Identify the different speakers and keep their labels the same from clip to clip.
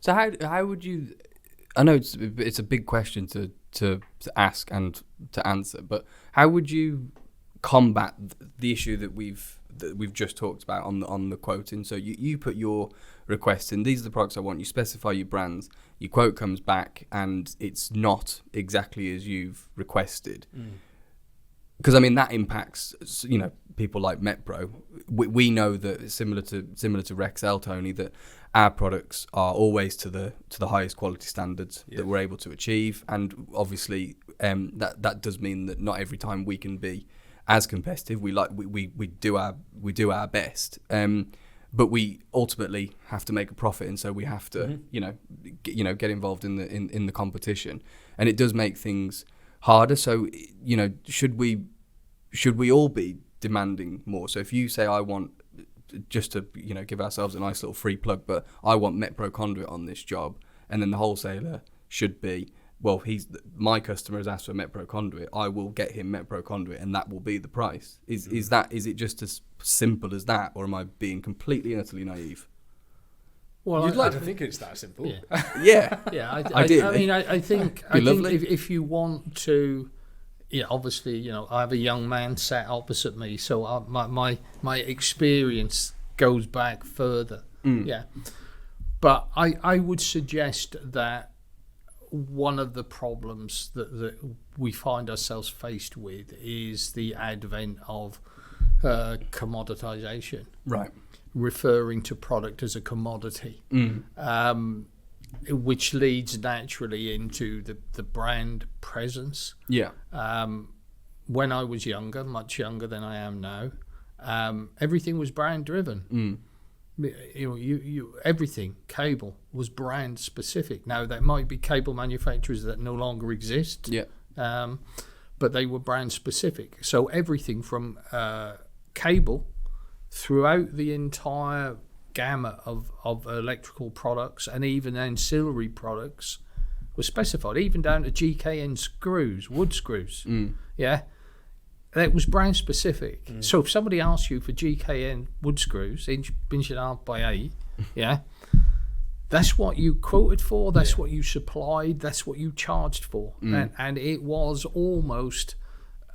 Speaker 1: So how would you? I know it's a big question to ask and to answer, but how would you combat the issue that we've just talked about on the quoting? So you put your request in. These are the products I want. You specify your brands. Your quote comes back, and it's not exactly as you've requested. Because I mean that impacts, people like Metpro. We know that similar to Rexel, Tony, that our products are always to the highest quality standards that we're able to achieve, and obviously that does mean that not every time we can be as competitive. We do our best, but we ultimately have to make a profit, and so we have to get involved in the competition, and it does make things harder. So should we all be demanding more? So if you say, I want, just to give ourselves a nice little free plug, but I want Metpro conduit on this job, and then the wholesaler should be, well, my customer has asked for Metpro conduit, I will get him Metpro conduit, and that will be the price. Is it just as simple as that, or am I being completely and utterly naive?
Speaker 2: Well, I don't think it's that simple.
Speaker 1: Yeah.
Speaker 2: Ideally. I think
Speaker 1: lovely.
Speaker 2: if you want to, obviously, I have a young man sat opposite me, so my experience goes back further. Yeah, but I would suggest that one of the problems that we find ourselves faced with is the advent of commoditisation.
Speaker 1: Right.
Speaker 2: Referring to product as a commodity, which leads naturally into the brand presence.
Speaker 1: Yeah.
Speaker 2: When I was younger, much younger than I am now, everything was brand driven. Everything cable was brand specific. Now there might be cable manufacturers that no longer exist.
Speaker 1: Yeah.
Speaker 2: But they were brand specific. So everything from cable throughout the entire gamut of electrical products and even ancillary products was specified, even down to GKN screws, wood screws. Yeah, that was brand specific. So if somebody asks you for GKN wood screws, inch and a half by 8, yeah, that's what you quoted for, that's what you supplied, that's what you charged for. And it was almost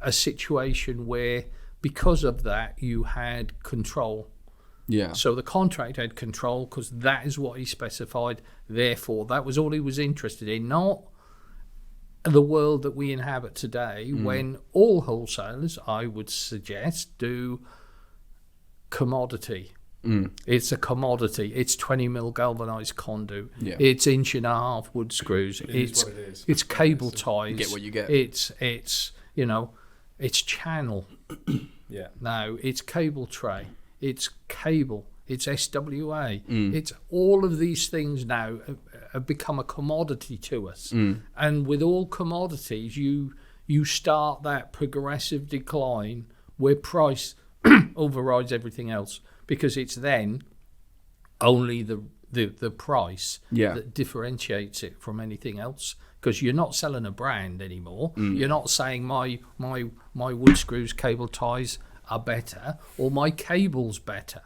Speaker 2: a situation where, because of that, you had control.
Speaker 1: Yeah.
Speaker 2: So the contract had control because that is what he specified. Therefore, that was all he was interested in, not the world that we inhabit today, when all wholesalers, I would suggest, do commodity. It's a commodity. It's 20 mil galvanized conduit.
Speaker 1: Yeah.
Speaker 2: It's inch and a half wood screws.
Speaker 3: It's what it is.
Speaker 2: It's cable ties.
Speaker 1: You get what you get.
Speaker 2: It's channel.
Speaker 3: Yeah.
Speaker 2: Now it's cable tray. It's cable. It's SWA. It's all of these things now have become a commodity to us. And with all commodities, you start that progressive decline where price overrides everything else, because it's then only the price that differentiates it from anything else. Because you're not selling a brand anymore. You're not saying my wood screws, cable ties are better, or my cable's better.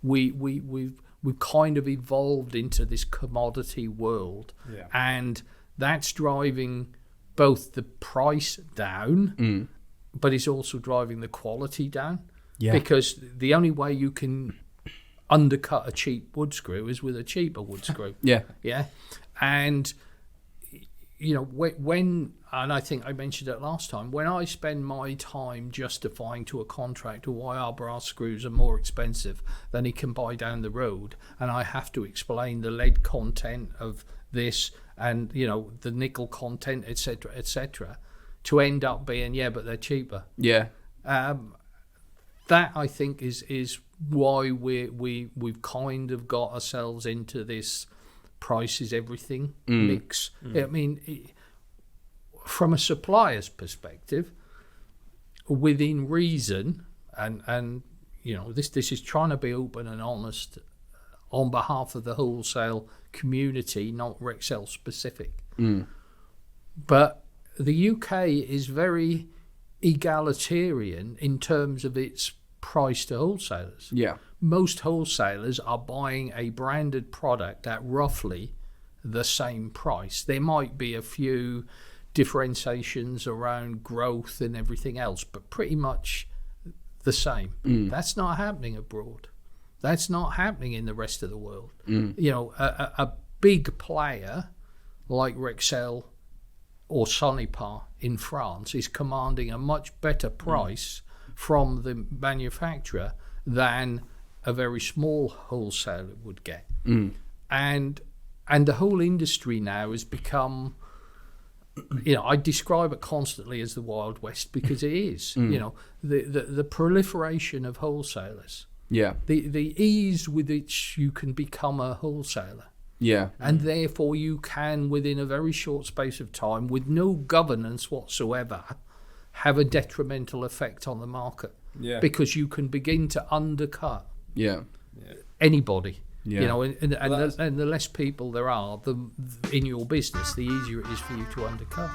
Speaker 2: We've kind of evolved into this commodity world, and that's driving both the price down, but it's also driving the quality down. Yeah. Because the only way you can undercut a cheap wood screw is with a cheaper wood screw. Yeah. And when, and I think I mentioned it last time, when I spend my time justifying to a contractor why our brass screws are more expensive than he can buy down the road, and I have to explain the lead content of this and the nickel content, etc., to end up being but they're cheaper. Yeah. That I think is why we've kind of got ourselves into this price is everything mix. I mean, from a supplier's perspective, within reason, and this is trying to be open and honest on behalf of the wholesale community, not Rexel specific. But the UK is very egalitarian in terms of its price to wholesalers. Yeah. Most wholesalers are buying a branded product at roughly the same price. There might be a few differentiations around growth and everything else, but pretty much the same. That's not happening abroad. That's not happening in the rest of the world. You know, a big player like Rexel or Sonipar in France is commanding a much better price from the manufacturer than a very small wholesaler would get. And the whole industry now has become, you know, I describe it constantly as the Wild West because it is. You know, the proliferation of wholesalers.
Speaker 1: Yeah.
Speaker 2: The ease with which you can become a wholesaler.
Speaker 1: Yeah.
Speaker 2: And therefore you can, within a very short space of time, with no governance whatsoever, have a detrimental effect on the market.
Speaker 3: Yeah.
Speaker 2: Because you can begin to undercut
Speaker 1: Yeah.
Speaker 2: anybody.
Speaker 1: Yeah.
Speaker 2: You know, and the less people there are in your business, the easier it is for you to undercut.